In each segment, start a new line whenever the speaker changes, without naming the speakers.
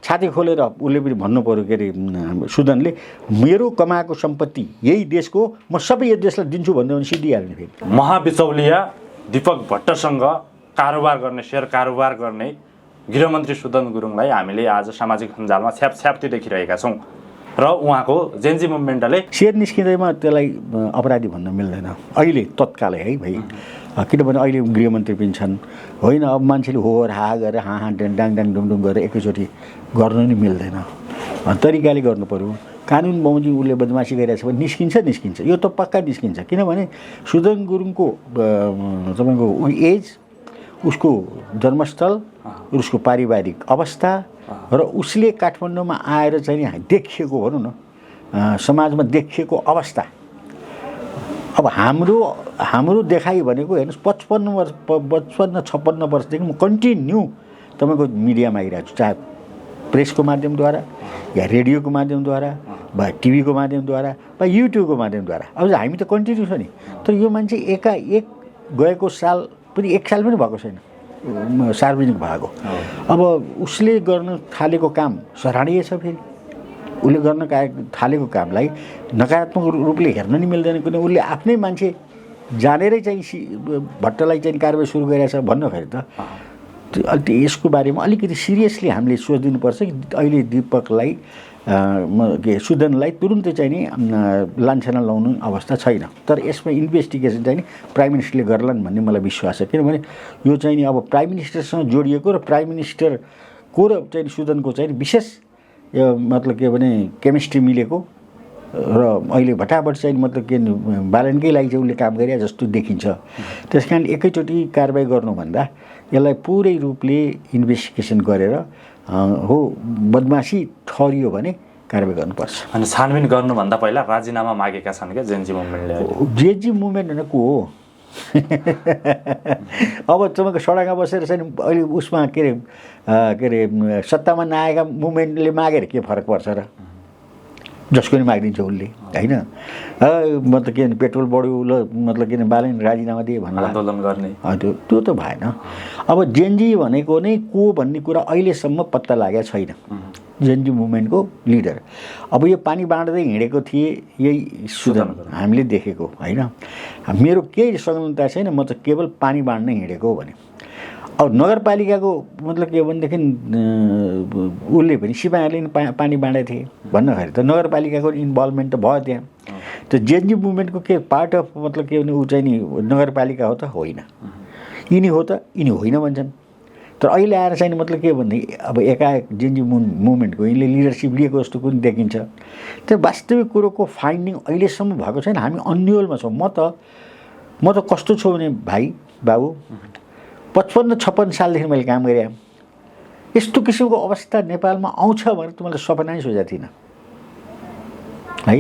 छाती खोलेर उसले पनि भन्नु पर्यो के अरे सुदनले मेरो कमाएको सम्पत्ति यही देशको म सबै यो देशलाई दिन्छु भन्दै भने सिद्धिहाल्ने फेरि
महाबिचौलिया दीपक भट्टसँग कारोबार गर्ने सेयर कारोबार गर्ने गृहमन्त्री सुदन गुरुङलाई हामीले आज सामाजिक सञ्जालमा छ्याप्ती देखिरहेका छौँ र उहाँको जेन्जी मुभमेन्टले
सेयर निस्किँदैमा त्यसलाई अपराधी भन्न मिल्दैन अहिले तत्कालै है भाइ किनभने अहिले गृहमन्त्री पनि छन् होइन अब मान्छेले होहर हा गरेर हाँ डाङ डुङडुङ गरेर एकैचोटि गर्नु नि मिल्दैन तरिकाले गर्नु पर्यो कानुन बमोजिम उसले बदमासी गरिरहेछ भने निस्किन्छ यो त पक्का निस्किन्छ किनभने सुदन गुरुङको तपाईँको एज उसको जन्मस्थल उसको पारिवारिक अवस्था र उसले काठमाडौँमा आएर चाहिँ देखिएको भनौँ न समाजमा देखिएको अवस्था अब हाम्रो देखाइ भनेको हेर्नुहोस् 55-56 वर्षदेखि म कन्टिन्यू तपाईँको मिडियामा आइरहेको छु चाहे प्रेसको माध्यमद्वारा या रेडियोको माध्यमद्वारा वा टिभीको माध्यमद्वारा वा युट्युबको माध्यमद्वारा अब हामी त कन्टिन्यू छ नि तर यो मान्छे एकाएक गएको साल पनि 1 साल पनि भएको छैन सार्वजनिक भएको अब उसले गर्न थालेको काम सराहनीय छ फेरि उसले गर्न थालेको कामलाई नकारात्मक रूपले हेर्न नि मिल्दैन किनभने उसले आफ्नै मान्छे जानेरै चाहिँ भट्टलाई चाहिँ कारबाही सुरु गरिरहेछ भन्दाखेरि त यसको बारेमा अलिकति सिरियसली हामीले सोचिदिनुपर्छ कि अहिले दीपकलाई सुदनलाई तुरुन्तै चाहिँ नि लान्छना लाउनु अवस्था छैन तर यसमा इन्भेस्टिगेसन चाहिँ नि प्राइम मिनिस्टरले गर्लान् भन्ने मलाई विश्वास छ किनभने यो चाहिँ नि अब प्राइम मिनिस्टरसँग जोडिएको र प्राइम मिनिस्टरको र चाहिँ सुदनको चाहिँ विशेष मतलब के भने केमिस्ट्री मिलेको र अहिले भटाभट चाहिँ मतलब के बालनकै लागि चाहिँ उसले काम गरे जस्तो देखिन्छ त्यसकारण एकैचोटि कारबाही गर्नुभन्दा यसलाई पुरै रूपले इन्भेस्टिगेसन गरेर हो बदमासी ठहरियो भने कारबाही गर्नुपर्छ
अनि छानबिन गर्नुभन्दा पहिला राजीनामा मागेका छन् क्या जेन्जी मुभमेन्टले
जेन्जी मुभमेन्ट होइन को हो अब तपाईँको सडकमा बसेर चाहिँ अहिले उसमा के अरे सत्तामा नआएका मुभमेन्टले मागेर के फरक पर्छ र जसको नि मागिदिन्छ उसले होइन मतलब के पेट्रोल बढ्यो ल मतलब के बालन राजीनामा दिए भनेर
आन्दोलन गर्ने
त्यो त भएन अब जेन्जी भनेको नै को भन्ने कुरा अहिलेसम्म पत्ता लागेको छैन जेन्जी मुभमेन्टको लिडर अब यो पानी बाँड्दै हिँडेको थिए यही सुदन हामीले देखेको होइन मेरो केही संलग्नता छैन म त केवल पानी बाँड्नै हिँडेको भने अब नगरपालिकाको मतलब के भनेदेखि उसले पनि सिपाहीहरूले पानी बाँडेको थिए भन्दाखेरि त नगरपालिकाको इन्भल्भमेन्ट त भयो त्यहाँ त्यो जेन्जी मुभमेन्टको के पार्ट अफ मतलब के भने ऊ चाहिँ नि नगरपालिका हो त होइन यिनी हो त यिनी होइन भन्छन् तर अहिले आएर चाहिँ मतलब के भनेदेखि अब एकाएक जेन्जी मुभमेन्टको यिनले लिडरसिप लिएको जस्तो पनि देखिन्छ त्यो वास्तविक कुरोको फाइन्डिङ अहिलेसम्म भएको छैन हामी अन्यलमा छौँ म त कस्तो छु भने भाइ बाबु 55-56 सालदेखि मैले काम गरेँ यस्तो किसिमको अवस्था नेपालमा आउँछ भनेर त मैले सपना नै सोचेको थिइनँ है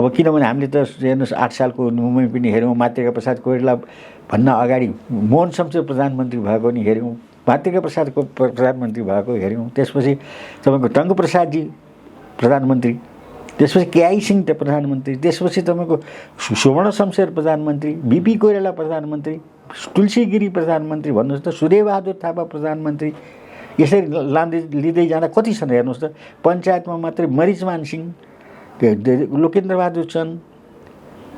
अब किनभने हामीले त हेर्नुहोस् 8 सालको मुभमेन्ट पनि हेऱ्यौँ मातृका प्रसाद कोइराला भन्न अगाडि मोहन शमशेर प्रधानमन्त्री भएको नि हेऱ्यौँ मातृका प्रसादको प्रधानमन्त्री भएको हेऱ्यौँ त्यसपछि तपाईँको टङ्क प्रसादजी प्रधानमन्त्री त्यसपछि केआई सिंह प्रधानमन्त्री त्यसपछि तपाईँको सुवर्ण शमशेर प्रधानमन्त्री बिपी कोइराला प्रधानमन्त्री तुलसी गिरी प्रधानमन्त्री भन्नुहोस् त सूर्यबहादुर थापा प्रधानमन्त्री यसरी लिँदै जाँदा कति छन् हेर्नुहोस् त पञ्चायतमा मात्रै मरिचमान सिंह लोकेन्द्र बहादुर चन्द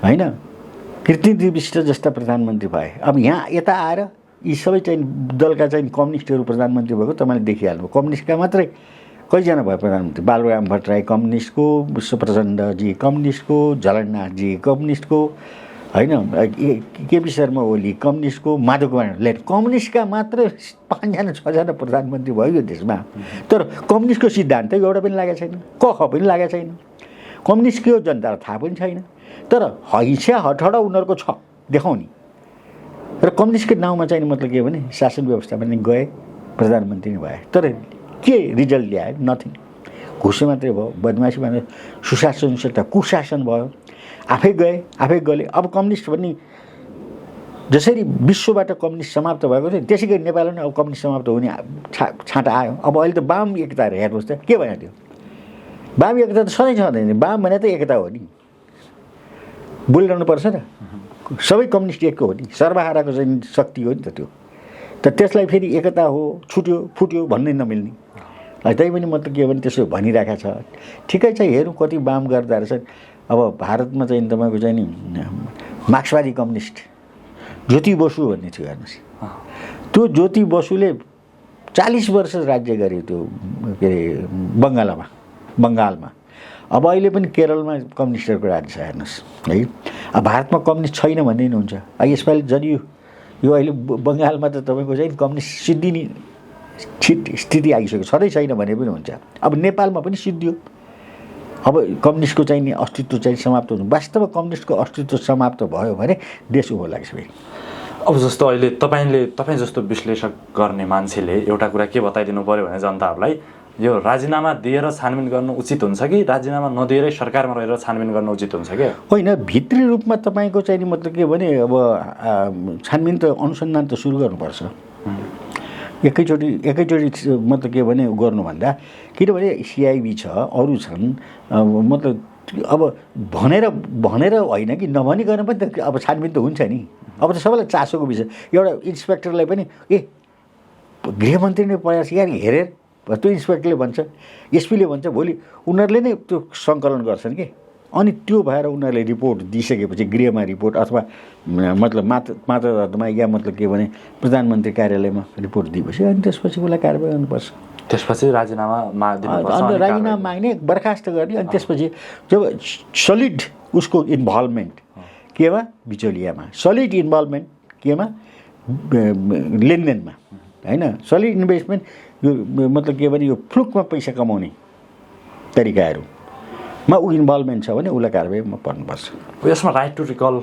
होइन कृष्णजी विष्ट जस्ता प्रधानमन्त्री भए अब यहाँ यता आएर यी सबै चाहिँ दलका चाहिँ कम्युनिस्टहरू प्रधानमन्त्री भएको तपाईँले देखिहाल्नु कम्युनिस्टका मात्रै कतिजना भयो प्रधानमन्त्री बालराम भट्टराई कम्युनिस्टको विश्वप्रचण्डजी कम्युनिस्टको झलनाथजी कम्युनिस्टको होइन केपी शर्मा ओली कम्युनिस्टको माधव कुमार कम्युनिस्टका मात्र 5-6जना प्रधानमन्त्री भयो यो देशमा तर कम्युनिस्टको सिद्धान्त एउटा पनि लागेको छैन क ख पनि लागेको छैन कम्युनिस्ट के हो जनतालाई थाहा पनि छैन तर हैसिया हटहडा उनीहरूको छ देखाउने र कम्युनिस्टको नाउँमा चाहिँ मतलब के भने शासन व्यवस्था पनि गए प्रधानमन्त्री नै भए तर के रिजल्ट ल्यायो नथिङ घुस मात्रै भयो बदमासी मात्रै सुशासन कुशासन भयो आफै गए अब कम्युनिस्ट भन्ने जसरी विश्वबाट कम्युनिस्ट समाप्त भएको थियो त्यसै गरी नेपालमा अब कम्युनिस्ट समाप्त हुने छाँटा आयो अब अहिले त वाम एकता हेर्नुहोस् त के भयो त्यो वाम एकता त सधैँ छँदैन वाम भने त एकता हो नि बोलिरहनु पर्छ र सबै कम्युनिस्ट एकको हो नि सर्वहाराको चाहिँ शक्ति हो नि त त्यो त त्यसलाई फेरि एकता हो छुट्यो फुट्यो भन्नै नमिल्ने तैपनि मतलब के भने त्यसो भनिरहेको छ। ठिकै छ, हेरौँ कति वाम गर्दा रहेछ। अब भारतमा चाहिँ तपाईँको चाहिँ नि मार्क्सवादी कम्युनिस्ट ज्योति बसु भन्ने थियो, हेर्नुहोस्। त्यो ज्योति बसुले 40 वर्ष राज्य गरे त्यो के अरे बङ्गालमा। अब अहिले पनि केरलमा कम्युनिस्टहरूको राज्य छ, हेर्नुहोस् है। अब भारतमा कम्युनिस्ट छैन भन्ने नि हुन्छ। यसपालि जति यो अहिले बङ्गालमा त तपाईँको चाहिँ कम्युनिस्ट सिद्धिने स्थिति आइसक्यो, छँदै छैन भने पनि हुन्छ। अब नेपालमा पनि सिद्धियो। अब कम्युनिस्टको चाहिँ नि अस्तित्व चाहिँ समाप्त हुन्छ। वास्तवमा कम्युनिस्टको अस्तित्व समाप्त भयो भने देश उँभो लाग्छ फेरि।
अब जस्तो अहिले तपाईँ जस्तो विश्लेषक गर्ने मान्छेले एउटा कुरा के बताइदिनु पऱ्यो भने जनताहरूलाई, यो राजीनामा दिएर छानबिन गर्नु उचित हुन्छ कि राजीनामा नदिएरै सरकारमा रहेर छानबिन गर्नु उचित हुन्छ क्या?
होइन, भित्री रूपमा तपाईँको चाहिँ नि मतलब के भने अब छानबिन त अनुसन्धान त सुरु गर्नुपर्छ एकैचोटि मतलब के भने गर्नुभन्दा। किनभने सिआइबी छ, अरू छन्, मतलब अब भनेर होइन कि नभनिकन पनि त अब छानबिन त हुन्छ नि। अब त सबैलाई चासोको विषय। एउटा इन्सपेक्टरलाई पनि गृहमन्त्री नै प्रयास यार हेरेर त्यो इन्सपेक्टरले भन्छ, एसपीले भन्छ, भोलि उनीहरूले नै त्यो सङ्कलन गर्छन् कि। अनि त्यो भएर उनीहरूले रिपोर्ट दिइसकेपछि गृहमा रिपोर्ट अथवा मतलब मातहतमा या मतलब के भने प्रधानमन्त्री कार्यालयमा रिपोर्ट दिएपछि अनि त्यसपछि उसलाई कारबाही गर्नुपर्छ।
त्यसपछि राजीनामा
माग्ने, बर्खास्त गर्ने। अनि त्यसपछि जब सलिड उसको इन्भल्भमेन्ट केमा, बिचौलियामा, सलिड इन्भल्भमेन्ट केमा, लेनदेनमा, होइन, सलिड इन्भेस्टमेन्ट, यो मतलब के भने यो फ्लुकमा पैसा कमाउने तरिकाहरूमा ऊ इन्भल्भमेन्ट छ भने उसलाई कारबाहीमा पर्नुपर्छ।
यसमा राइट टु रिकल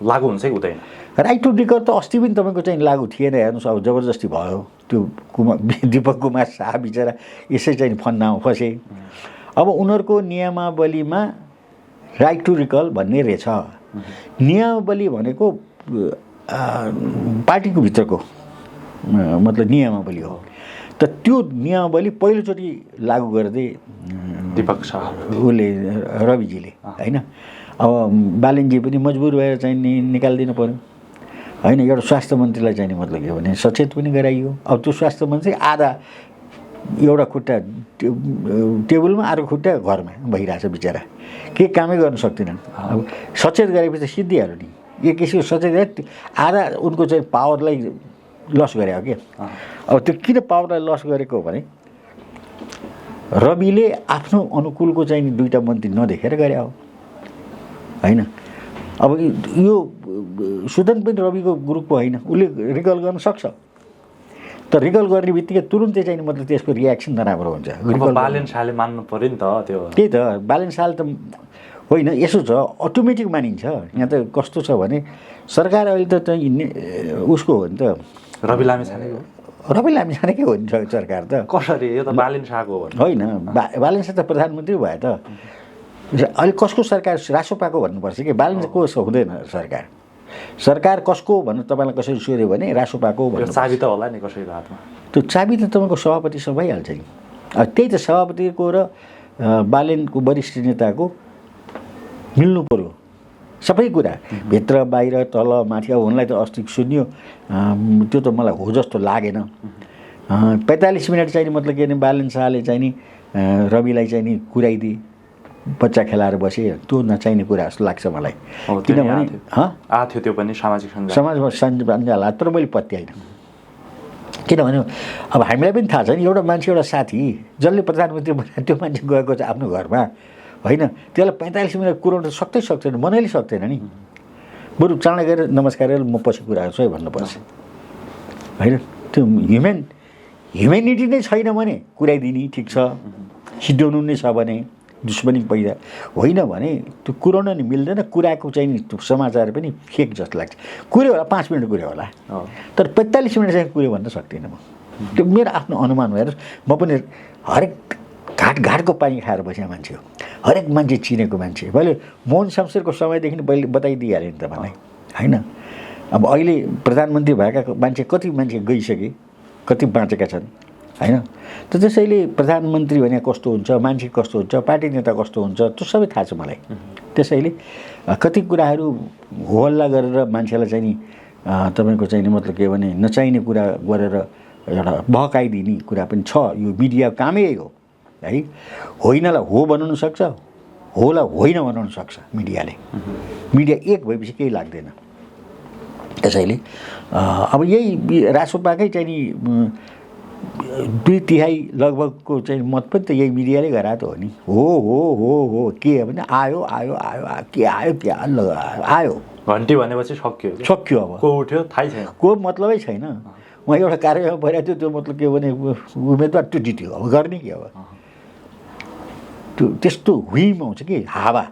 लागु हुन्छ कि हुँदैन?
राइट टु रिकल त अस्ति पनि तपाईँको चाहिँ लागु थिएन, हेर्नुहोस्। अब जबरजस्ती भयो। त्यो दीपक कुमार शाह बिचरा यसै चाहिँ फन्दामा फसे। अब उनीहरूको नियमावलीमा राइट टु रिकल भन्ने रहेछ। नियमावली भनेको पार्टीको भित्रको मतलब नियमावली हो। त त्यो नियमावली पहिलोचोटि लागु गर्दै
दीपक शाह
उसले रविजीले, होइन। अब बालनजी पनि मजबुर भएर चाहिँ निकालिदिनु पऱ्यो, होइन। एउटा स्वास्थ्य मन्त्रीलाई चाहिँ मतलब के भने सचेत पनि गराइयो। अब त्यो स्वास्थ्य मन्त्री आधा एउटा खुट्टा टेबलमा, अर्को खुट्टा घरमा भइरहेछ बिचरा, के कामै गर्न सक्दैनन्। अब सचेत गरेपछि सिद्धिहाल्यो नि। एक किसिमको सचेत गरे आधा उनको चाहिँ पावरलाई लस गरे हो क्या। अब त्यो किन पावरलाई लस गरेको हो भने रविले आफ्नो अनुकूलको चाहिँ दुईवटा मन्त्री नदेखेर गरे हो, होइन। अब यो सुदन पनि रविको ग्रुपको होइन, उसले रिकल गर्न सक्छ। तर रिकल गर्ने बित्तिकै तुरुन्तै चाहिँ मतलब त्यसको रियाक्सन नराम्रो हुन्छ।
बालेन शाहले मान्नु पऱ्यो नि त त्यो।
त्यही त, बालेन शाह त होइन, यसो छ अटोमेटिक मानिन्छ। यहाँ त कस्तो छ भने सरकार अहिले त उसको हो नि त,
रवि लामिछानेकै हो नि सरकार त। कसरी? यो त बालेन शाहको हो
होइन, बालेन शाह त प्रधानमन्त्री भयो त। अहिले कसको सरकार? रासोपाको भन्नुपर्छ कि बालेन को हुँदैन सरकार कसको भन्नु तपाईँलाई कसरी सोध्यो भने रासोपाको भन्नु।
चाबी त होला नि कसैको हातमा।
त्यो चाबी त तपाईँको सभापतिसँग भइहाल्छ नि। त्यही त सभापतिको र बालेनको वरिष्ठ नेताको मिल्नु पऱ्यो सबै कुरा, भित्र बाहिर तल माथि। अब उनलाई त अस्ति सुन्यो, त्यो त मलाई हो जस्तो लागेन। 45 मिनट चाहिँ मतलब के भने बालेन शाहले चाहिँ नि रविलाई चाहिँ नि कुराइदिए, बच्चा खेलाएर बसे। त्यो नचाहिने कुरा जस्तो लाग्छ मलाई। किनभने
थियो त्यो पनि समाजमा
सञ्जाल, तर मैले पत्याइन। किनभने अब हामीलाई पनि थाहा छ नि, एउटा मान्छे, एउटा साथी जसले प्रधानमन्त्री बनायो त्यो मान्छे गएको छ आफ्नो घरमा, होइन। त्यसलाई 45 मिनट कुराउन सक्दैन, मनैले सक्दैन नि। बरु चाँडै गएर नमस्कार गरेर म पछि कुरा गर्छु है भन्नुपर्छ, होइन। त्यो ह्युमेनिटी नै छैन भने कुराइदिने ठिक छ, सिद्ध्याउनु नै छ भने दुश्मनी पैदा होइन भने त्यो कुराउन नि मिल्दैन। कुराको चाहिँ नि समाचार पनि फेक जस्तो लाग्छ। कुर्यो होला 5 मिनट कुर्यो होला, तर 45 मिनट चाहिँ कुर्यो भन्न सक्दिनँ म। त्यो मेरो आफ्नो अनुमान भएर म पनि हरेक घाटको पानी खाएर बसेको मान्छे हो, हरेक मान्छे चिनेको मान्छे। मैले मोहन शमशेरको समयदेखि मैले बताइदिइहालेँ नि तपाईँलाई, होइन। अब अहिले प्रधानमन्त्री भएका मान्छे कति मान्छे गइसके, कति बाँचेका छन्, होइन। त त्यसैले प्रधानमन्त्री भने कस्तो हुन्छ, मान्छे कस्तो हुन्छ, पार्टी नेता कस्तो हुन्छ, त्यो सबै थाहा छ मलाई। त्यसैले कति कुराहरू होहल्ला गरेर मान्छेलाई चाहिँ नि तपाईँको चाहिँ मतलब के भने नचाहिने कुरा गरेर एउटा बहकाइदिने कुरा पनि छ। यो मिडियाको कामै यही हो है, होइनलाई हो बनाउन सक्छ, होला होइन बनाउन सक्छ मिडियाले। मिडिया एक भएपछि केही लाग्दैन। त्यसैले अब यही रासोपाकै चाहिँ नि 2/3 लगभगको चाहिँ मत पनि त यही मिडियाले गराएको हो नि। हो के भने आयो के आयो आयो
घन्टी भनेपछि सक्यो
अब
को उठ्यो थाहै छैन,
को मतलबै छैन। उहाँ एउटा कार्यक्रममा भइरहेको थियो, त्यो मतलब के भने उम्मेदवार त्यो जित्यो, अब गर्ने के अब त्यो त्यस्तो हुइम आउँछ कि हावा।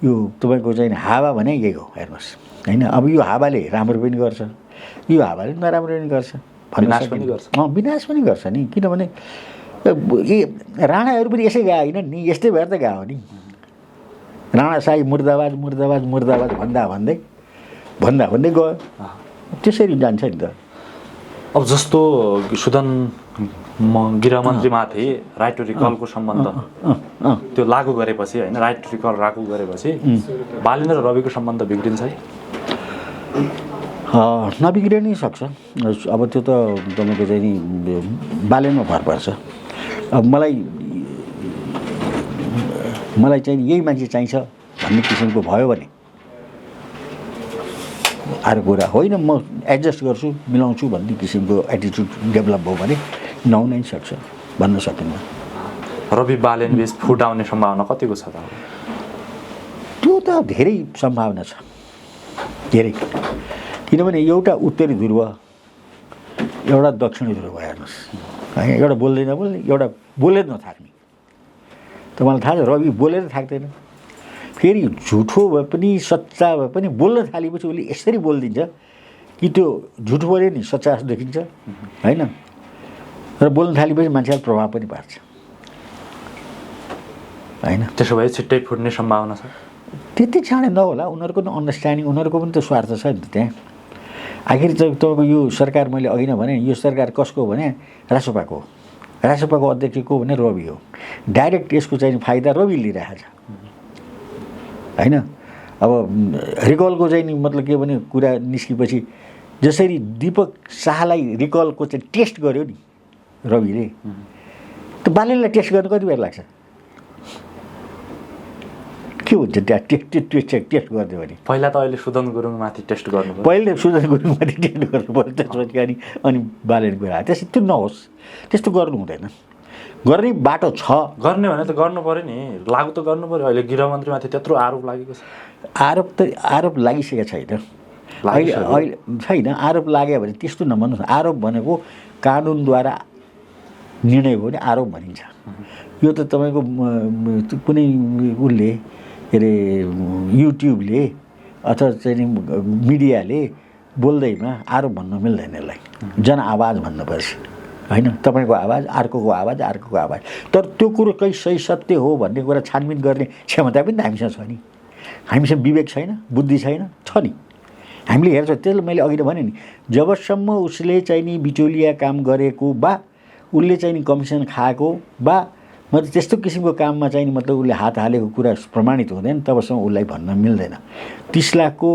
यो तपाईँको चाहिँ हावा भने यही हो हेर्नुहोस् होइन। अब यो हावाले राम्रो पनि गर्छ, यो हावाले नराम्रो पनि गर्छ,
विनाश पनि गर्छ।
विनाश पनि गर्छ नि। किनभने राणाहरू पनि यसै गए होइन नि, यस्तै भएर त गयो नि। राणा साई मुर्दाबाद भन्दै गयो, त्यसरी जान्छ नि त।
अब जस्तो सुदन गृहमन्त्रीमाथि राइट टु रिकलको सम्बन्ध त्यो लागू गरेपछि होइन, राइट टु रिकल लागू गरेपछि बालेन्द्र रविको सम्बन्ध बिग्रिन्छ है?
नबिग्रिनै सक्छ। अब त्यो त तपाईँको चाहिँ नि बालेनमा भर पर्छ। अब मलाई चाहिँ यही मान्छे चाहिन्छ भन्ने किसिमको भयो भने अरू कुरा होइन, म एडजस्ट गर्छु मिलाउँछु भन्ने किसिमको एटिट्युड डेभलप भयो भने नहुन नै सक्छ, भन्न सकिन्न।
रवि बालेन बीच फुट आउने सम्भावना कतिको छ त?
त्यो त धेरै सम्भावना छ, धेरै। किनभने एउटा उत्तरी ध्रुव एउटा दक्षिणी ध्रुव हेर्नुहोस् है, एउटा बोल्दै नबोल्ने, एउटा बोलेर नथाक्ने। तपाईँलाई थाहा छ रवि बोलेर थाक्दैन, फेरि झुठो भए पनि सच्चा भए पनि बोल्न थालेपछि उसले यसरी बोलिदिन्छ कि त्यो झुठो बोल्यो नि सच्चा जस्तो देखिन्छ होइन। र बोल्न थालेपछि मान्छेलाई प्रभाव पनि पार्छ होइन।
त्यसो भए छिट्टै फुट्ने सम्भावना छ?
त्यति चाँडै नहोला, उनीहरूको पनि अन्डरस्ट्यान्डिङ, उनीहरूको पनि त स्वार्थ छ नि त त्यहाँ। आखिर चाहिँ तपाईँको यो सरकार मैले अघि नै भने, यो सरकार कसको हो भने रासोपाको हो। रासोपाको अध्यक्ष को भने रवि हो। डाइरेक्ट यसको चाहिँ फाइदा रवि लिइरहेको छ होइन। अब रिकलको चाहिँ नि मतलब के भने कुरा निस्केपछि जसरी दीपक शाहलाई रिकलको चाहिँ टेस्ट गर्यो नि रविले, त बालेनलाई टेस्ट गर्न कति बेर लाग्छ? के हुन्छ त्यहाँ टेस्ट गरिदियो भने?
पहिला त अहिले सुदन गुरुङमाथि टेस्ट गर्नु,
पहिले सुदन गुरुङमाथि टेस्ट गर्नु पर्यो, त्यसपछि अनि बालेनको कुरा आयो। त्यसै त्यो नहोस्, त्यस्तो गर्नु हुँदैन। गर्ने बाटो छ,
गर्ने भने त गर्नु पर्यो नि, लागू त गर्नु पर्यो। अहिले गृहमन्त्रीमाथि त्यत्रो आरोप लागेको छ।
आरोप लागिसकेको छैन अहिले छैन। आरोप लाग्यो भने त्यस्तो नभन्नुहोस्। आरोप भनेको कानुनद्वारा निर्णय हो भने आरोप भनिन्छ। यो त तपाईँको कुनै उसले के अरे युट्युबले अथवा चाहिँ मिडियाले बोल्दैमा आरोप भन्नु मिल्दैन। यसलाई जनआवाज भन्नुपर्छ होइन। तपाईँको आवाज, अर्कोको आवाज, अर्कोको आवाज। तर त्यो कुरो कहीँ सही सत्य हो भन्ने कुरा छानबिन गर्ने क्षमता पनि त हामीसँग छ नि। हामीसँग विवेक छैन, बुद्धि छैन, छ नि। हामीले हेर्छौँ। त्यसले मैले अघि नै भने नि, जबसम्म उसले चाहिँ नि बिचौलिया काम गरेको वा उसले चाहिँ नि कमिसन खाएको वा मतलब त्यस्तो किसिमको काममा चाहिँ मतलब उसले हात हालेको कुरा प्रमाणित हुँदैन, तबसम्म उसलाई भन्न मिल्दैन। 30 लाखको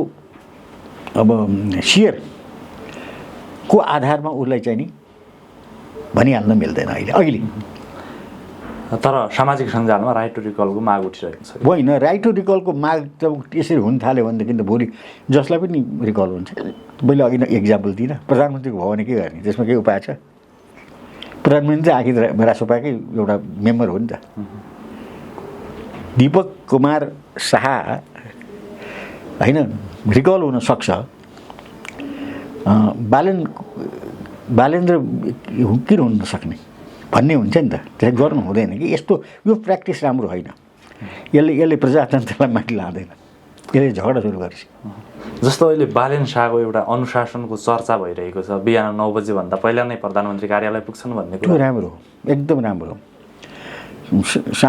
अब सेयरको आधारमा उसलाई चाहिँ नि भनिहाल्न मिल्दैन अहिले।
तर सामाजिक सञ्जालमा राइट टु रिकलको माग उठिरहेको छ।
होइन, राइट टु रिकलको माग त त्यसरी हुन थाल्यो भनेदेखि त भोलि जसलाई पनि रिकल हुन्छ। मैले अघि नै एक्जाम्पल दिइनँ, प्रधानमन्त्रीको भयो भने के गर्ने? त्यसमा केही उपाय छ? प्रधानमन्त्री आखिर रासोपाकै एउटा मेम्बर हो नि त। दीपक कुमार शाह होइन रिकल हुन सक्छ, बालेन्द्र किन हुन नसक्ने भन्ने हुन्छ नि त। त्यसै गर्नु हुँदैन कि यस्तो। यो प्र्याक्टिस राम्रो होइन। यसले प्रजातन्त्रलाई माथि लाँदैन, यसले झगडा सुरु गर्छ।
जस्तो अहिले बालेन शाहको एउटा अनुशासनको चर्चा भइरहेको छ, बिहान 9 बजेभन्दा पहिला नै प्रधानमन्त्री कार्यालय पुग्छन् भन्ने कुरा।
त्यो राम्रो हो, एकदम राम्रो हो।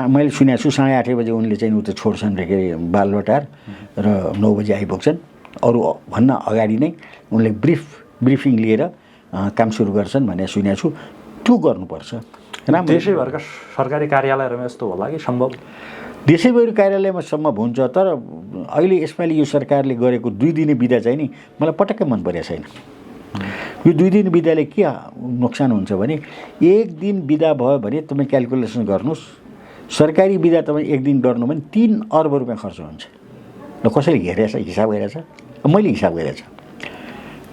मैले सुनेको छु 8:30 बजे उनले चाहिँ उता छोड्छन् रे, के अरे बालबटार, र 9 बजे आइपुग्छन्। अरू भन्न अगाडि नै उनले ब्रिफिङ लिएर काम सुरु गर्छन् भन्ने सुनेको छु। त्यो गर्नुपर्छ। राम्रो।
देशैभरका सरकारी कार्यालयहरूमा यस्तो होला कि सम्भव?
देशैभरि कार्यालयमा सम्भव हुन्छ। तर अहिले यसपालि यो सरकारले गरेको 2 दिने बिदा चाहिँ नि मलाई पटक्कै मन परेको छैन। यो 2 दिन बिदाले के नोक्सान हुन्छ भने 1 दिन बिदा भयो भने तपाईँ क्यालकुलेसन गर्नुहोस्, सरकारी बिदा तपाईँ 1 दिन गर्नु भने 3 अर्ब रुपियाँ खर्च हुन्छ। र कसैले हेरेछ, हिसाब गरेछ, मैले हिसाब गरेछ।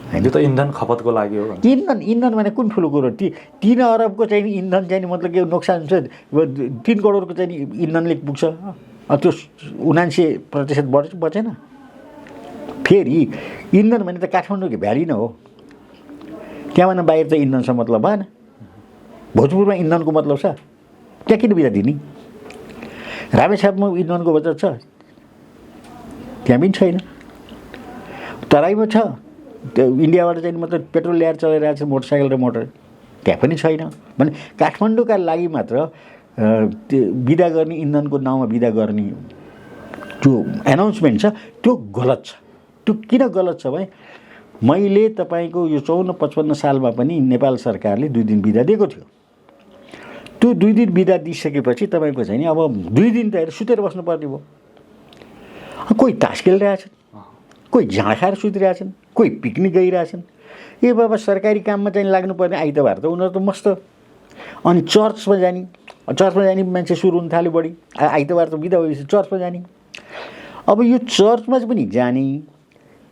यो त इन्धन खपतको लागि हो।
इन्धन भने कुन ठुलो कुरो, 3 अरबको चाहिँ इन्धन चाहिँ मतलब के नोक्सान हुन्छ, 3 करोडको चाहिँ इन्धनले पुग्छ, त्यो 79% बचेन। फेरि इन्धन भने त काठमाडौँको भ्याली नै हो, त्यहाँभन्दा बाहिर त इन्धनसँग मतलब भएन। भोजपुरमा इन्धनको मतलब छ, त्यहाँ किन बिदा दिने? रामेछापमा इन्धनको बचत छ, त्यहाँ पनि छैन। तराईमा छ, त्यो इन्डियाबाट चाहिँ मतलब पेट्रोल ल्याएर चलाइरहेको छ मोटरसाइकल र मोटर, त्यहाँ पनि छैन। भने काठमाडौँका लागि मात्र त्यो बिदा गर्ने, इन्धनको नाउँमा बिदा गर्ने त्यो एनाउन्समेन्ट छ, त्यो गलत छ। त्यो किन गलत छ भने मैले तपाईँको यो 54-55 सालमा पनि नेपाल सरकारले 2 दिन बिदा दिएको थियो। त्यो 2 दिन बिदा दिइसकेपछि तपाईँको चाहिँ नि अब 2 दिन त सुतेर बस्नुपर्ने भयो। कोही तास खेलिरहेछन्, कोही झाँड खाएर सुतिरहेछन्, कोही पिकनिक गइरहेछन्। ए बाबा सरकारी काममा चाहिँ लाग्नुपर्ने आइतबार त उनीहरू त मस्त। अनि चर्चमा जाने मान्छे सुरु हुन थाल्यो बढी, आइतबार त बिदा भएपछि चर्चमा जाने। अब यो चर्चमा पनि जाने,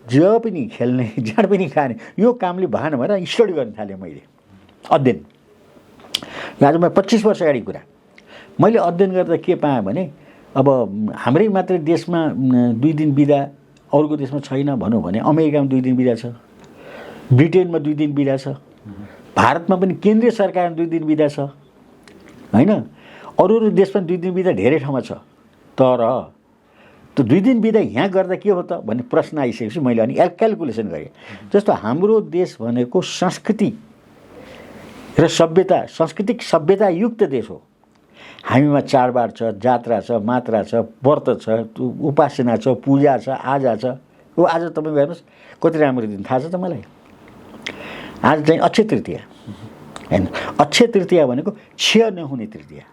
जब पनि खेल्ने, झाँड पनि खाने, यो कामले भएन भनेर स्टडी गर्न थालेँ मैले, अध्ययन। आज म 25 वर्ष अगाडि कुरा, मैले अध्ययन गर्दा के पाएँ भने अब हाम्रै मात्र देशमा 2 दिन बिदा, अरूको देशमा छैन भनौँ भने अमेरिकामा 2 दिन बिदा छ, ब्रिटेनमा 2 दिन बिदा छ, भारतमा पनि केन्द्रीय सरकारमा 2 दिन बिदा छ होइन। अरू देशमा 2 दिन बिदा धेरै ठाउँमा छ। तर त्यो 2 दिन बिदा यहाँ गर्दा के हो त भन्ने प्रश्न आइसकेपछि मैले अनि क्यालकुलेसन गरेँ। जस्तो हाम्रो देश भनेको संस्कृति र सभ्यता, सांस्कृतिक सभ्यतायुक्त देश हो। हामीमा चाडबाड छ, जात्रा छ, मात्रा छ, व्रत छ, उपासना छ, पूजा छ, आजा छ। हो आज तपाईँ हेर्नुहोस् कति राम्रो दिन थाहा छ त मलाई। आज चाहिँ अक्षय तृतीया होइन, अक्षय तृतीया भनेको क्षय नहुने तृतीया।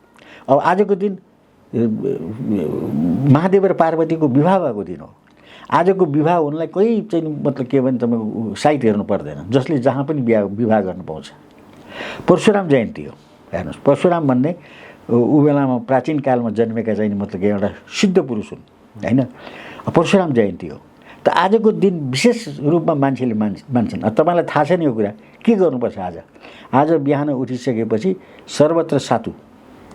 अब आजको दिन महादेव र पार्वतीको विवाह भएको दिन हो। आजको विवाह हुनलाई कोही चाहिँ मतलब के भने तपाईँको साइट हेर्नु पर्दैन, जसले जहाँ पनि विवाह गर्नु पाउँछ। परशुराम जयन्ती हो, हेर्नुहोस् परशुराम भन्ने ऊ बेलामा प्राचीन कालमा जन्मेका चाहिँ मतलब कि एउटा सिद्ध पुरुष हुन् होइन। परशुराम जयन्ती हो। त आजको दिन विशेष रूपमा मान्छेले मान्छन्। तपाईँलाई थाहा छैन यो कुरा, के गर्नुपर्छ आज? आज बिहान उठिसकेपछि सर्वत्र सातु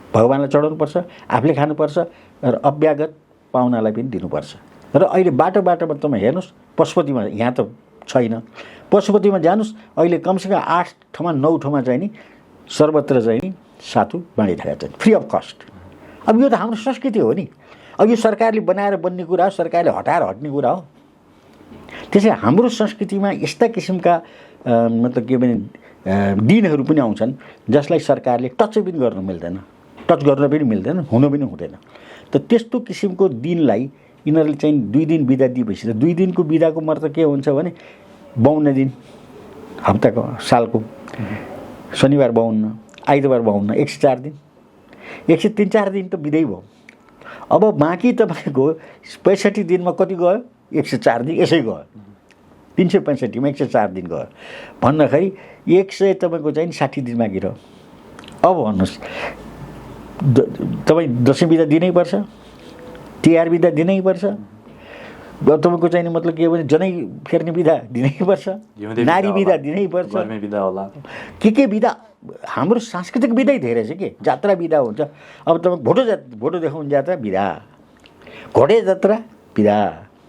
भगवान्लाई चढाउनुपर्छ, आफूले खानुपर्छ र अभ्यागत पाहुनालाई पनि दिनुपर्छ। र अहिले बाटो बाटोमा तपाईँ हेर्नुहोस्, पशुपतिमा यहाँ त छैन, पशुपतिमा जानुहोस् अहिले कमसेकम 8 ठाउँमा 9 ठाउँमा चाहिँ नि सर्वत्र चाहिँ नि सातु बाँडिरहेका छन् फ्री अफ कस्ट। अब यो त हाम्रो संस्कृति हो नि। अब यो सरकारले बनाएर बन्ने कुरा हो, सरकारले हटाएर हट्ने कुरा हो। त्यसै हाम्रो संस्कृतिमा यस्ता किसिमका मतलब के भने दिनहरू पनि आउँछन् जसलाई सरकारले टच पनि गर्न मिल्दैन, टच गर्न पनि मिल्दैन, हुन पनि हुँदैन। त त्यस्तो किसिमको दिनलाई यिनीहरूले चाहिँ 2 दिन बिदा दिएपछि त 2 दिनको बिदाको मतलब के हुन्छ भने 52 दिन हप्ताको, सालको शनिबार 52, आइतबार 52, 104 दिन, 103-4 दिन त बिदै भयो। अब बाँकी तपाईँको 65 दिनमा कति गयो? 104 दिन यसै गयो। 365 मा 104 दिन गयो भन्दाखेरि 100 तपाईँको चाहिँ 60 दिन बाँकी रह्यो। अब भन्नुहोस् तपाईँ दसैँ बिदा दिनै पर्छ, तिहार बिदा दिनै पर्छ, तपाईँको चाहिँ मतलब के भने जनै फेर्ने बिदा दिनै पर्छ, नारी बिदा दिनै पर्छ,
बिदा होला,
के बिदा। हाम्रो सांस्कृतिक बिदै धेरै छ के। जात्रा बिदा हुन्छ। अब तपाईँ भोटो देखाउन जात्रा बिदा, घोडे जात्रा बिदा।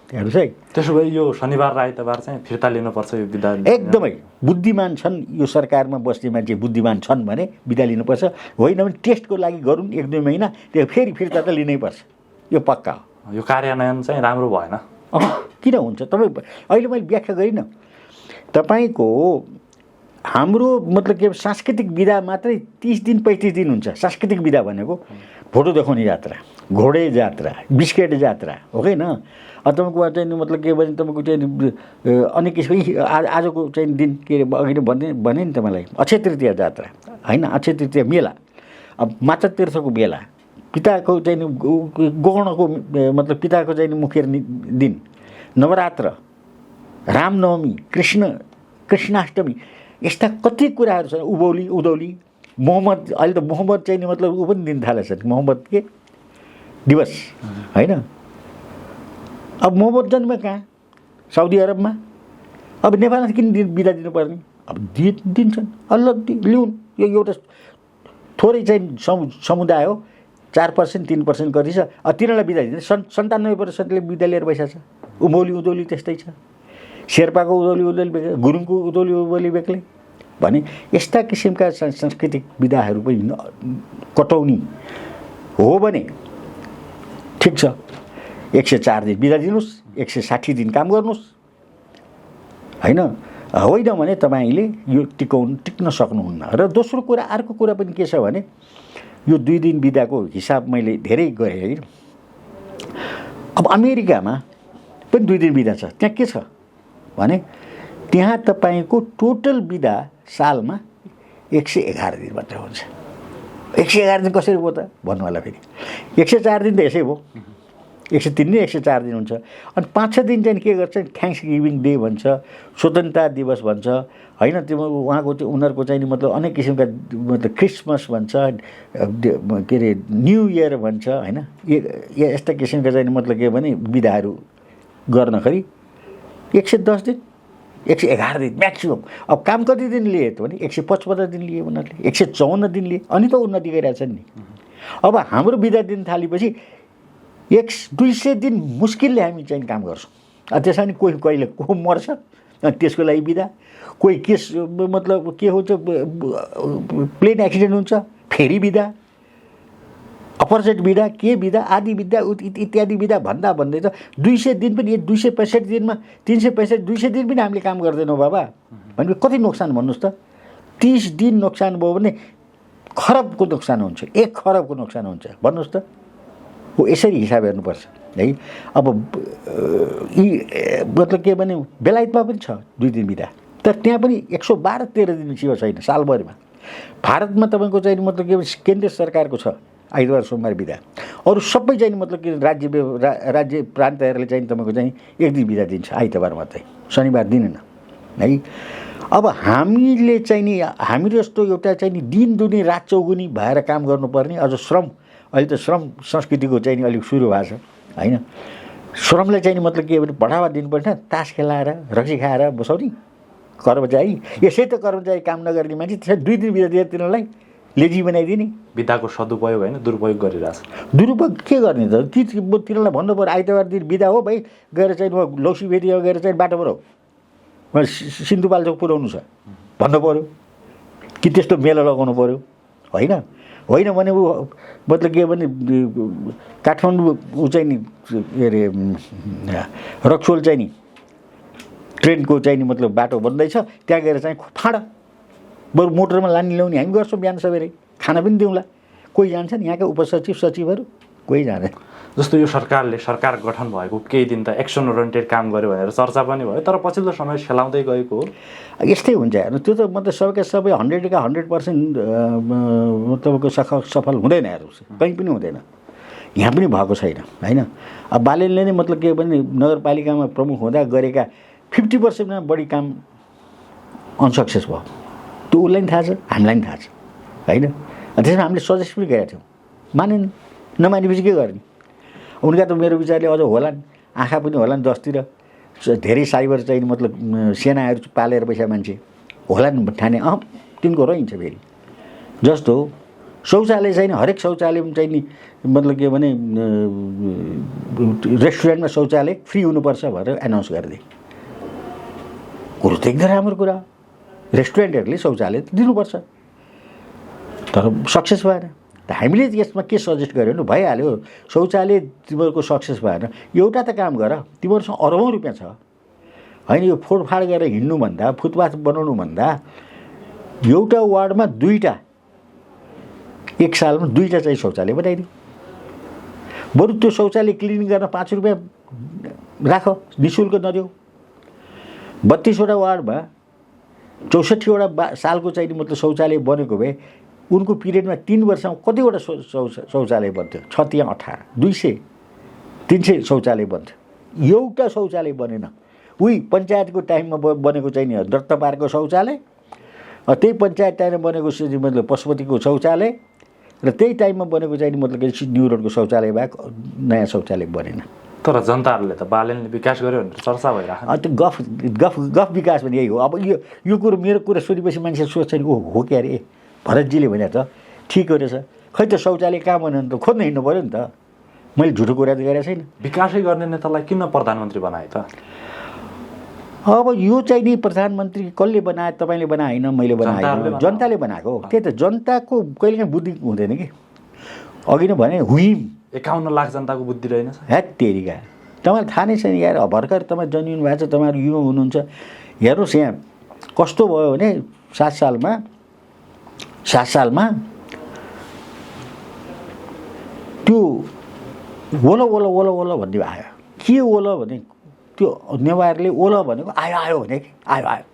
हेर्नुहोस् है,
त्यसो भए यो शनिबार र आइतबार चाहिँ फिर्ता लिनुपर्छ यो बिदा।
एकदमै बुद्धिमान छन् यो सरकारमा बस्ने मान्छे, बुद्धिमान छन् भने बिदा लिनुपर्छ। होइन भने टेस्टको लागि गरौँ 1-2 महिना, त्यो फेरि फिर्ता त लिनै पर्छ, यो पक्का हो।
यो कार्यान्वयन चाहिँ राम्रो भएन।
किन हुन्छ तपाईँ अहिले मैले व्याख्या गरिनँ तपाईँको। हाम्रो मतलब के सांस्कृतिक बिदा मात्रै 30 दिन 35 दिन हुन्छ। सांस्कृतिक बिदा भनेको फोटो देखाउने यात्रा, घोडे जात्रा, बिस्केट जात्रा हो कि न। तपाईँको चाहिँ मतलब के भने तपाईँको चाहिँ अनेक किसिमको आजको चाहिँ दिन के अरे अघि भने नि तपाईँलाई अक्षय तृतीया जात्रा होइन, अक्षय तृतीया मेला, अब माता तीर्थको मेला, पिताको चाहिँ गोकर्णको मतलब पिताको चाहिँ मुखेर दिन, नवरात्र, रामनवमी, कृष्णाष्टमी, यस्ता कति कुराहरू छन्। उधौली मोहम्मद, अहिले त मोहम्मद चाहिँ नि मतलब ऊ पनि दिन थालेछ, मोहम्मद के दिवस होइन। अब मोहम्मद जन्म कहाँ? साउदी अरबमा। अब नेपालमा किन बिदा दिनुपर्ने? अब दिन्छन्, अल्ल लिउन्। यो एउटा थोरै चाहिँ समुदाय हो, 4% 3% कति छ, अब तिनीहरूलाई बिदा दिन्छ। 97% बिदा लिएर बसेको छ। उधौली त्यस्तै छ। शेर्पाको उधौली बेग्लै, गुरुङको उधौली बेग्लै भने यस्ता किसिमका सांस्कृतिक विधाहरू पनि कटाउने हो भने ठिक छ। 104 दिन बिदा दिनुहोस्, 160 दिन काम गर्नुहोस् होइन। होइन भने तपाईँले यो टिक्न सक्नुहुन्न। र दोस्रो कुरा, अर्को कुरा पनि के छ भने यो 2 दिन बिदाको हिसाब मैले धेरै गरेँ है। अब अमेरिकामा पनि 2 दिन बिदा छ। त्यहाँ के छ भने त्यहाँ तपाईँको टोटल बिदा सालमा 111 दिन मात्र हुन्छ। 111 दिन कसरी भयो त भन्नु होला फेरि। 104 दिन त यसै भयो, 103 दिन 104 दिन हुन्छ। अनि 5-6 दिन चाहिँ के गर्छ, थ्याङ्क्स गिभिङ डे भन्छ, स्वतन्त्रता दिवस भन्छ होइन। त्यो उहाँको त्यो उनीहरूको चाहिँ मतलब अनेक किसिमका मतलब क्रिसमस भन्छ, के अरे न्यु इयर भन्छ होइन। यस्ता किसिमका चाहिँ मतलब के भने बिदाहरू गर्नखेरि 110 दिन 111 दिन म्याक्सिमम्। अब काम कति दिन लिए त भने 155 दिन लिए उनीहरूले, 154 दिन लिए। अनि त उन्नति गरिरहेछन् नि। अब हाम्रो बिदा दिन थालेपछि 200 दिन मुस्किलले हामी चाहिँ काम गर्छौँ। त्यसमा नि कहिले को मर्छ त्यसको लागि बिदा, कोही केस मतलब के हुन्छ, प्लेन एक्सिडेन्ट हुन्छ फेरि बिदा, अपरेट बिदा, के बिदा, आदि बिदा इत्यादि बिदा भन्दै त 200 दिन पनि 265 दिनमा 365 200 दिन पनि हामीले काम गर्दैनौँ बाबा भने कति नोक्सान भन्नुहोस् त। 30 दिन नोक्सान भयो भने खरबको नोक्सान हुन्छ, 1 खरबको नोक्सान हुन्छ भन्नुहोस् त। हो यसरी हिसाब हेर्नुपर्छ है। अब यी मतलब के भने बेलायतमा पनि छ 2 दिन बिदा, तर त्यहाँ पनि 112-13 दिन छैन सालभरिमा। भारतमा तपाईँको चाहिँ मतलब के केन्द्र सरकारको छ आइतबार सोमबार बिदा। अरू सबै चाहिँ मतलब के राज्य प्रान्तहरूले चाहिँ तपाईँको चाहिँ 1 दिन बिदा दिन्छ आइतबार मात्रै, शनिबार दिनेन है। अब हामीले चाहिँ नि हामी जस्तो एउटा चाहिँ नि दिन दुनी रात चौगुनी भएर काम गर्नुपर्ने, अझ श्रम अहिले त श्रम संस्कृतिको चाहिँ नि अलिक सुरु भएको छ होइन। श्रमलाई चाहिँ नि मतलब के भने बढावा दिनुपर्छ। तास खेलाएर रक्सी खाएर बसाउने कर्मचारी, यसै त कर्मचारी काम नगर्ने मान्छे त्यसरी 2 दिन बिदा दिएर तिनीहरूलाई लेजी बनाइदिने।
बिदाको सदुपयोग होइन दुरुपयोग गरिरहेछ।
दुरुपयोग के गर्ने त? तिनीहरूलाई भन्नु पऱ्यो आइतबार दिन बिदा हो भाइ, गएर चाहिँ लौसी भेटीमा गएर चाहिँ बाटो पऱ्यो सिन्धुपाल्चोक पुऱ्याउनु छ भन्नु पऱ्यो कि त्यस्तो मेला लगाउनु पऱ्यो होइन। होइन भने ऊ मतलब के भने काठमाडौँ ऊ चाहिँ नि के अरे रक्सोल चाहिँ नि ट्रेनको चाहिँ नि मतलब बाटो बन्दैछ, त्यहाँ गएर चाहिँ फाँड बरु मोटरमा लाने ल्याउने हामी गर्छौँ बिहान सबेरै, खाना पनि दिउँला। कोही जान्छन् यहाँका उपसचिव सचिवहरू? कोही जाँदैन।
जस्तो यो सरकार गठन भएको केही दिन त एक्सन ओरिएन्टेड काम गर्यो भनेर चर्चा पनि भयो, तर पछिल्लो समय सेलाउँदै गएको हो।
यस्तै हुन्छ हेर्नु, त्यो त मतलब सबैका सबै 100% तपाईँको सफल हुँदैन हेर्नु, कहीँ पनि हुँदैन, यहाँ पनि भएको छैन होइन। अब बालेनले नै मतलब के भने नगरपालिकामा प्रमुख हुँदा गरेका 50%मा बढी काम अनसक्सेस भयो। त्यो उसलाई पनि थाहा छ, हामीलाई पनि थाहा छ होइन। त्यसमा हामीले सजेस्ट पनि गरेका थियौँ, मानेन। नमानेपछि के गर्ने? उनका त मेरो विचारले अझ होलान्, आँखा पनि होलान् 10तिर, धेरै साइबर चाहिँ मतलब सेनाहरू पालेर पैसा मान्छे होलान् ठाने, तिनको रहन्छ फेरि। जस्तो शौचालय चाहिँ हरेक शौचालय चाहिँ नि मतलब के भने रेस्टुरेन्टमा शौचालय फ्री हुनुपर्छ भनेर एनाउन्स गरिदिए। कुरो त एकदम राम्रो कुरा, रेस्टुरेन्टहरूले शौचालय दिनुपर्छ, तर सक्सेस भएन। हामीले यसमा के सजेस्ट गर्यो भने भइहाल्यो, शौचालय तिमीहरूको सक्सेस भएन, एउटा त काम गर, तिमीहरूसँग अरबौँ रुपियाँ छ होइन, यो फोडफाड गरेर हिँड्नुभन्दा फुटपाथ बनाउनुभन्दा एउटा वार्डमा 2टा, 1 सालमा 2टा चाहिँ शौचालय बनाइदियो। बरु त्यो शौचालय क्लिनिङ गर्न 5 रुपियाँ राख, निःशुल्क नदेऊ। 32वटा वार्डमा 64वटा सालको चाहिँ मतलब शौचालय बनेको भए उनको पिरियडमा 3 वर्षमा कतिवटा शौचालय बन्थ्यो? 6 या 18, 200 300 शौचालय बन्थ्यो। एउटा शौचालय बनेन। उही पञ्चायतको टाइममा बनेको चाहिँ नि दत्त पारेको शौचालय त्यही पञ्चायत टाइममा बनेको चाहिँ मतलब पशुपतिको शौचालय र त्यही टाइममा बनेको चाहिँ मतलब कि न्यु रोडको शौचालय बाहेक नयाँ शौचालय बनेन।
तर जनताहरूले त बालेनले विकास गर्यो भनेर चर्चा भइरहेको
त्यो गफ विकास भने यही हो। अब यो कुरो मेरो कुरा सुनेपछि मान्छे सोध्छ नि, ओ हो क्या अरे भरतजीले भने त ठिक हो रहेछ, खै त शौचालय कहाँ बन्यो भने त खोज्न हिँड्नु पऱ्यो नि त। मैले झुटो कुरा त गरेको छैन।
विकासै गर्ने नेतालाई किन प्रधानमन्त्री बनाए त?
अब यो चाहिँ नि प्रधानमन्त्री कसले बनाए? तपाईँले बनाए होइन, मैले बनाएँ, जनताले बनाएको। त्यही त जनताको कहिलेकाहीँ बुद्धि हुँदैन कि। अघि नै भने हुइम
51 लाख जनताको बुद्धि रहेनछ।
ह्याट तेरिका, तपाईँलाई थाहा नै छैन यार। भर्खर तपाईँ जन्मिनु भएको छ, तपाईँहरू युवा हुनुहुन्छ। हेर्नुहोस् यहाँ कस्तो भयो भने 7 सालमा त्यो ओला ओला ओला ओला भन्ने आयो। के ओला भने त्यो नेवारले ओला भनेको आयो भने कि आयो।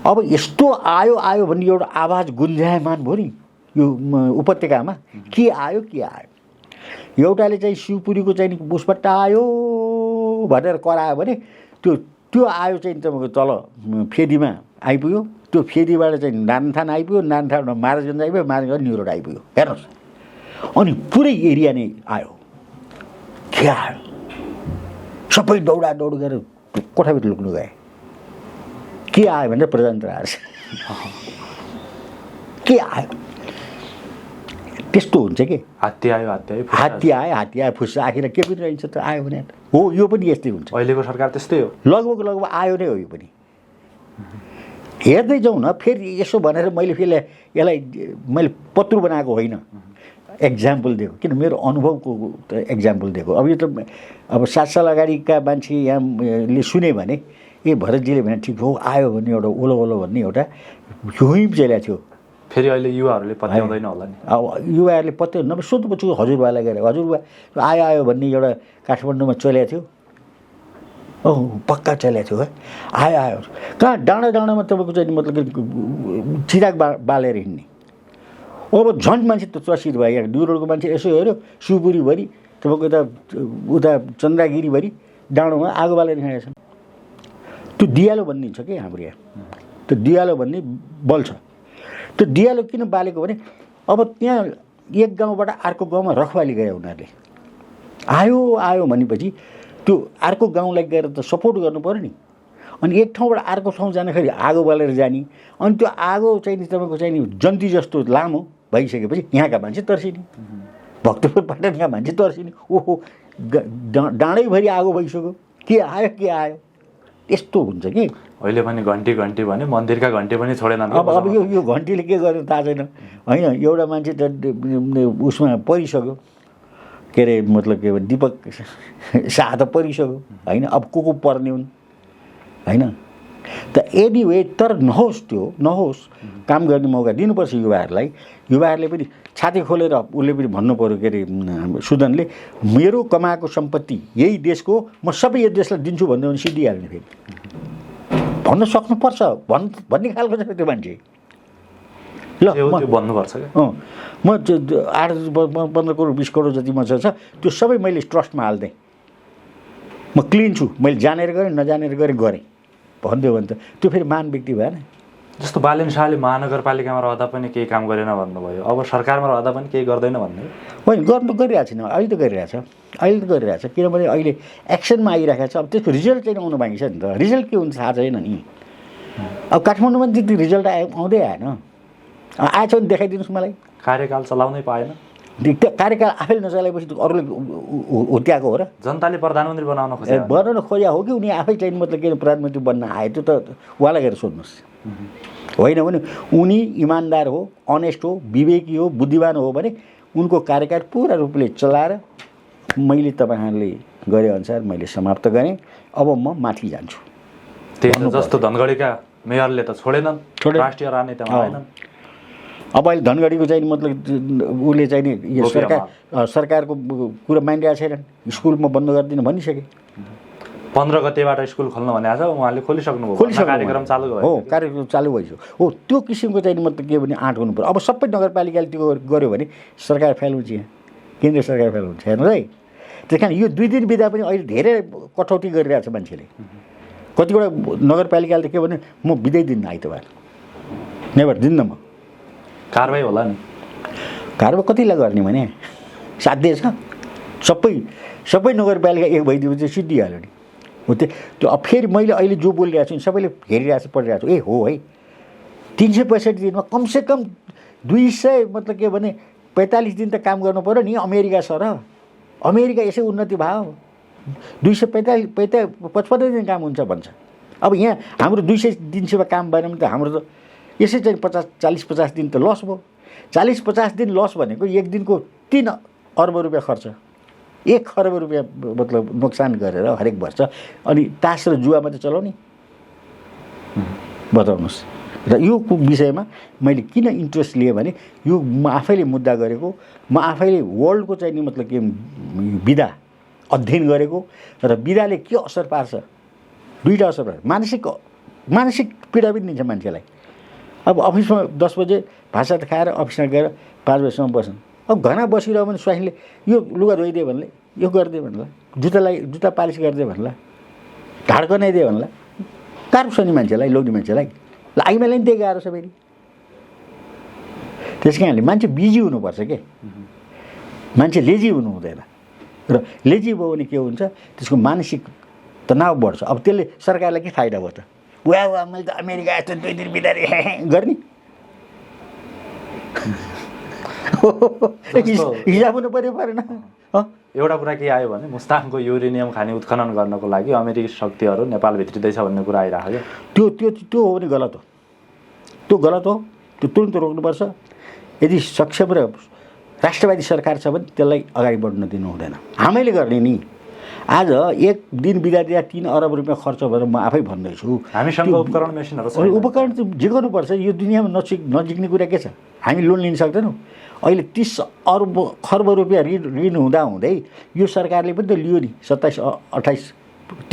अब यस्तो आयो भन्ने एउटा आवाज गुन्जायमान भयो नि यो उपत्यकामा। के आयो? एउटाले चाहिँ शिवपुरीको चाहिँ उसबाट आयो भनेर करायो भने त्यो आयो चाहिँ तपाईँको तल फेदीमा आइपुग्यो। त्यो फेदीबाट चाहिँ नानथान आइपुग्यो, नानथानबाट महाराजगञ्ज आइपुग्यो, महाराजगञ्ज न्यु रोड आइपुग्यो। हेर्नुहोस्, अनि पुरै एरिया नै आयो। के आयो? सबै दौडा गरेर कोठाभित्र लुक्नु गए। के आयो भने प्रजातन्त्र आएछ। के आयो? त्यस्तो हुन्छ कि
हात्ती आयो
फुस आखिर के पनि रहन्छ त आयो भने हो। यो पनि यस्तै हुन्छ।
अहिलेको सरकार त्यस्तै हो।
लगभग आयो नै हो। यो पनि हेर्दै जाउँ न। फेरि यसो भनेर मैले फेरि यसलाई मैले पत्रु बनाएको होइन, एक्जाम्पल दिएको। किन मेरो अनुभवको एक्जाम्पल दिएको। अब यो त अब 7 साल अगाडिका मान्छे यहाँले सुने भने ए भरतजीले भने ठिक हो, आयो भने एउटा ओलो भन्ने एउटा हुइम चलेको थियो।
फेरि अहिले युवाहरूले पत्याउँदैन होला नि।
अब युवाहरूले पत्याउनु नभए सोध्नुपर्छु हजुरबालाई गएर, हजुरबा आयो भन्ने एउटा काठमाडौँमा चलेको थियो। ओह पक्का चलेको थियो है। आयो कहाँ डाँडामा तपाईँको चाहिँ मतलब चिराग बालेर हिँड्ने। अब झन् मान्छे त त्रसित भयो। यहाँ न्यु रोडको मान्छे यसो हेऱ्यो, शिवपुरीभरि तपाईँको उता चन्द्रगिरीभरि डाँडोमा आगो बालेर हिँडेका छन्। त्यो दियालो भनिदिन्छ कि हाम्रो यहाँ। त्यो दियालो भन्ने बल्छ। त्यो दियालो किन बालेको भने अब त्यहाँ एक गाउँबाट अर्को गाउँमा रखवाली गए उनीहरूले। आयो भनेपछि त्यो अर्को गाउँलाई गएर त सपोर्ट गर्नु पऱ्यो नि। अनि एक ठाउँबाट अर्को ठाउँ जाँदाखेरि आगो बालेर जाने। अनि त्यो आगो चाहिँ नि तपाईँको चाहिँ नि जन्ती जस्तो लामो भइसकेपछि यहाँका मान्छे तर्सिने, भक्तपुर पाटनका मान्छे तर्सिने। ओहो डाँडैभरि आगो भइसक्यो, के आयो यस्तो हुन्छ कि।
अहिले पनि घन्टी भने मन्दिरका घन्टी पनि छोडेनन्।
अब यो घन्टीले के गर्यो थाहा छैन होइन। एउटा मान्छे त उसमा परिसक्यो, के अरे मतलब के भन्छ दीपक शाह त परिसक्यो होइन। अब को पर्ने हुन् होइन त। एनीवे तर नहोस् काम गर्ने मौका दिनुपर्छ युवाहरूलाई। युवाहरूले पनि छाती खोलेर उसले पनि भन्नु पऱ्यो। के अरे सुदनले मेरो कमाएको सम्पत्ति यही देशको, म सबै यो देशलाई दिन्छु भन्यो भने सिद्धिहाल्ने। फेरि भन्न सक्नुपर्छ भन्ने खालको छ त्यो मान्छे। ल
भन्नुपर्छ क्या।
म 8-15 करोड 20 करोड जति मसँग छ, त्यो सबै मैले ट्रस्टमा हाल्देँ। म क्लिन छु, मैले जानेर गरेँ नजानेर गरेँ भनिदियो भने त त्यो फेरि महान व्यक्ति भएन।
जस्तो बालेन शाहले महानगरपालिकामा रहँदा पनि केही काम गरेन भन्नुभयो, अब सरकारमा रहँदा पनि केही गर्दैन भन्ने
होइन। गर्नु गरिरहेको छैन, अहिले त गरिरहेछ। किनभने अहिले एक्सनमा आइरहेको छ। अब त्यसको रिजल्ट चाहिँ आउनु बाँकी छ नि त। रिजल्ट के हुन्छ थाहा छैन नि। अब काठमाडौँमा त्यति रिजल्ट आउँदै आएन। आएछ भने देखाइदिनुहोस् मलाई।
कार्यकाल चलाउनै पाएन।
कार्यकाल आफैले नचलाएपछि अरूले हुत्याएको हो र? जनताले
प्रधानमन्त्री बनाउन
खोज्या हो कि उनी आफै चाहिँ मतलब के प्रधानमन्त्री बन्न आए? त्यो त उहाँलाई गएर सोध्नुहोस्। होइन भने उनी इमान्दार हो, अनेस्ट हो, विवेकी हो, बुद्धिमान हो भने उनको कार्यकाल पुरा रूपले चलाएर मैले तपाईँहरूले गरे अनुसार मैले समाप्त गरेँ, अब म माथि जान्छु।
त्यही जस्तो धनगढीका मेयरले त छोडेनन्, राष्ट्रिय राजनीतिमा आएनन्।
अब अहिले धनगढीको चाहिँ मतलब उसले चाहिँ नि सरकारको कुरा मानिरहेको छैन। स्कुलमा बन्द गरिदिनु भनिसके।
15 गतेबाट स्कुल खोल्नु भनेको छ, उहाँले खोलिसक्नुभयो। कार्यक्रम चालु भयो।
हो, कार्यक्रम चालु भइसक्यो। हो, त्यो किसिमको चाहिँ मतलब के भने आँट गर्नु पर्यो। अब सबै नगरपालिकाले त्यो गर्यो भने सरकार फेल हुन्छ, यहाँ केन्द्रीय सरकार फेल हुन्छ। हेर्नु है, त्यस कारण यो 2 दिन बिदा पनि अहिले धेरै कटौती गरिरहेको छ मान्छेले। कतिवटा नगरपालिकाले त के भने म बिदै दिन्न आइतबार, नेभर दिन्न म।
कारबाही होला नि।
कारबाही कतिलाई गर्ने भने साध्य छ? सबै नगरपालिका एक भइदिएपछि सिद्धिहाल्यो नि। हो त्यो अब फेरि मैले अहिले जो बोलिरहेको छु नि सबैले हेरिरहेको छु पढिरहेको छु, ए हो है 365 दिनमा कमसेकम 200 मतलब के भने 45 दिन त काम गर्नु पऱ्यो नि अमेरिका सर। अमेरिका यसै उन्नति भयो 255 दिन काम हुन्छ भन्छ। अब यहाँ हाम्रो 200 दिनसम्म काम भएन भने त हाम्रो त यसै चाहिँ 40-50 दिन त लस भयो। 40-50 दिन लस भनेको एक दिनको 3 अर्ब रुपियाँ खर्च, 1 खरब रुपियाँ मतलब नोक्सान गरेर हरेक वर्ष। अनि तास र जुवा मात्रै चलाउने बताउनुहोस्। र यो विषयमा मैले किन इन्ट्रेस्ट लिएँ भने यो म आफैले मुद्दा गरेको, म आफैले वर्ल्डको चाहिँ नि मतलब के विधा अध्ययन गरेको र विधाले के असर पार्छ, दुईवटा असर पार्छ। मानसिक पीडा पनि दिन्छ मान्छेलाई। अब अफिसमा 10 बजे भाषा खाएर अफिसमा गएर 5 बजीसम्म बस्नु। अब घरमा बसिरह्यो भने स्वाइनले यो लुगा धोइदियो भन्ला, यो गरिदियो भन्ला, जुत्ता पालिस गरिदियो भन्ला, ढाड गनाइदियो भन्ला, गाह्रो छ नि मान्छेलाई, लोग्ने मान्छेलाई। ल आइमालाई नि त्यही गाह्रो छ फेरि। त्यस कारणले मान्छे बिजी हुनुपर्छ के, मान्छे लेजी हुनु हुँदैन। र लेजी भयो भने के हुन्छ, त्यसको मानसिक तनाव बढ्छ। अब त्यसले सरकारलाई के फाइदा भयो त? वा मैले त अमेरिका यस्तो 2 दिन बिदारी गर्ने हिसाब हुनु पऱ्यो परेन।
एउटा कुरा के आयो भने मुस्ताङको युरेनियम खानी उत्खनन गर्नको लागि अमेरिकी शक्तिहरू नेपाल भित्रिँदैछ भन्ने कुरा आइरहेको
थियो। त्यो हो भने गलत हो, त्यो गलत हो, त्यो तुरन्त रोक्नुपर्छ। यदि सक्षम र राष्ट्रवादी सरकार छ भने त्यसलाई अगाडि बढ्न दिनु हुँदैन। हामीले गर्ने नि आज 1 दिन बिदा दिँदा 3 अरब रुपियाँ खर्च भएर म आफै भन्दैछु।
हामीसँग उपकरण मेसिनहरू छ,
उपकरण त जिगाउनुपर्छ। यो दुनियाँमा नजिक्ने कुरा के छ? हामी लोन लिन सक्दैनौँ। अहिले 30 अरब खर्ब रुपियाँ ऋण हुँदै यो सरकारले पनि त लियो नि 27, 28,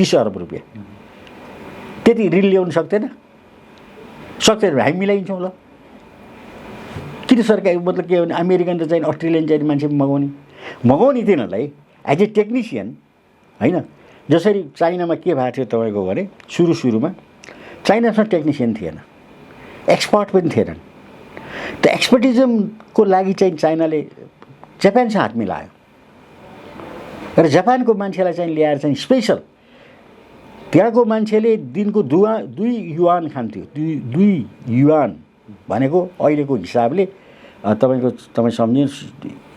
30 अरब रुपियाँ। त्यति ऋण ल्याउन सक्दैन हामी मिलाइन्छौँ। ल किन सरकार मतलब के भने अमेरिकन त चाहिँ अस्ट्रेलियन चाहिँ मान्छे मगाउने तिनीहरूलाई एज ए टेक्निसियन होइन। जसरी चाइनामा के भएको थियो तपाईँको भने सुरुमा चाइनासँग टेक्निसियन थिएन, एक्सपर्ट पनि थिएनन्। त एक्सपर्टिजमको लागि चाहिँ चाइनाले जापानसँग हात मिलायो र जापानको मान्छेलाई चाहिँ ल्याएर चाहिँ स्पेसल त्यहाँको मान्छेले दिनको 2 युवान खान्थ्यो। 2 युवान भनेको अहिलेको हिसाबले तपाईँ सम्झिनुहोस्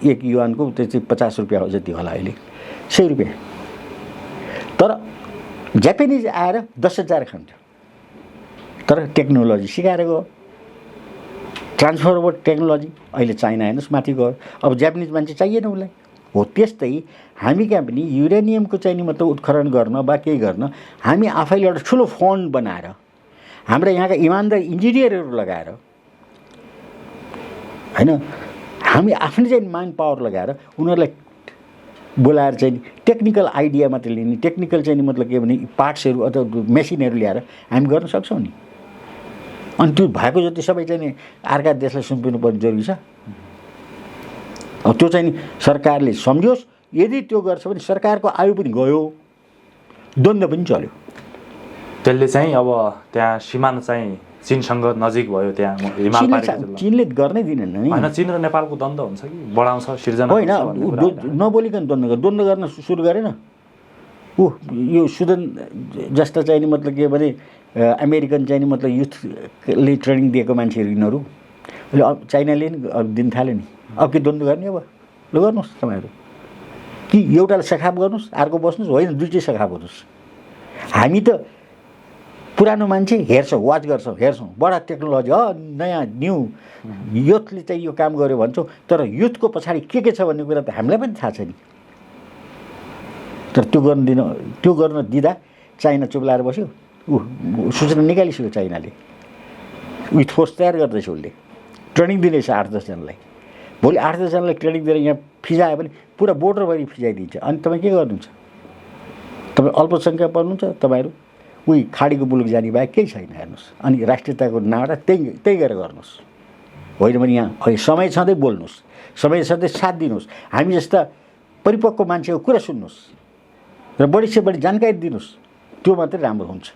1 युवानको त्यति 50 रुपियाँ जति होला, अहिले 100 रुपियाँ। तर जापानिज आएर 10,000 खान्थ्यो। तर टेक्नोलोजी सिकाएर गयो, ट्रान्सफर अफ टेक्नोलोजी। अहिले चाइना हेर्नुहोस् माथि गयो। अब जापानिज मान्छे चाहिएन उसलाई। हो त्यस्तै हामी कहाँ पनि युरेनियमको चाहिँ नि मतलब उत्खनन गर्न वा केही गर्न हामी आफैले एउटा ठुलो फन्ड बनाएर हाम्रा यहाँका इमानदार इन्जिनियरहरू लगाएर होइन, हामी आफ्नै चाहिँ म्यान पावर लगाएर उनीहरूलाई बोलाएर चाहिँ टेक्निकल आइडिया मात्रै लिने, टेक्निकल चाहिँ मतलब के भने पार्ट्सहरू अथवा मेसिनहरू ल्याएर हामी गर्न सक्छौँ नि। अनि त्यो भएको जति सबै चाहिँ नि अर्का देशलाई सुम्पिनु पर्ने जरुरी छ। अब त्यो चाहिँ नि सरकारले सम्झोस्। यदि त्यो गर्छ भने सरकारको आयु पनि गयो, द्वन्द्व पनि चल्यो।
त्यसले चाहिँ अब त्यहाँ सीमा चाहिँ चीनसँग नजिक भयो, त्यहाँ हिमाल पारी
चीनले गर्नै दिनेन नि।
होइन चीन र नेपालको द्वन्द्व हुन्छ कि बढाउँछ सिर्जना
होइन, नबोलिकन द्वन्द्व गर्न सुरु गरेन ऊ। यो सुदन जस्ता चाहिँ नि मतलब के भने अमेरिकन चाहिँ नि मतलब युथले ट्रेनिङ दिएको मान्छेहरू यिनीहरू अब चाइनाले नि दिन थाल्यो नि। अब के द्वन्द्व गर्ने? अब ल गर्नुहोस् तपाईँहरू, कि एउटालाई सखाप गर्नुहोस् अर्को बस्नुहोस्, होइन दुईटै सखाप गर्नुहोस्। हामी त पुरानो मान्छे हेर्छौँ, वाच गर्छौँ, हेर्छौँ, बडा टेक्नोलोजी नयाँ न्यू युथले चाहिँ यो काम गर्यो भन्छौँ। तर युथको पछाडि के छ भन्ने कुरा त हामीलाई पनि थाहा छ नि। तर त्यो गर्न दिँदा चाइना चुप्लाएर बस्यो। सूचना निकालिसक्यो चाइनाले, विथ फोर्स तयार गर्दैछ उसले, ट्रेनिङ दिँदैछ 8-10 जनालाई। भोलि 8-10 जनालाई ट्रेनिङ दिएर यहाँ फिजायो भने पुरा बोर्डरभरि फिजाइदिन्छ। अनि तपाईँ के गर्नुहुन्छ? तपाईँ अल्पसङ्ख्यक पर्नुहुन्छ, तपाईँहरू उही खाडीको मुलुक जाने बाहेक केही छैन। हेर्नुहोस्, अनि राष्ट्रियताको नारा त्यही गरेर गर्नुहोस्। होइन भने यहाँ अहिले समय छँदै बोल्नुहोस्, समय छँदै साथ दिनुहोस्। हामी जस्ता परिपक्व मान्छेको कुरा सुन्नुहोस् र बढी से बढी जानकारी दिनुहोस्। त्यो मात्रै राम्रो हुन्छ।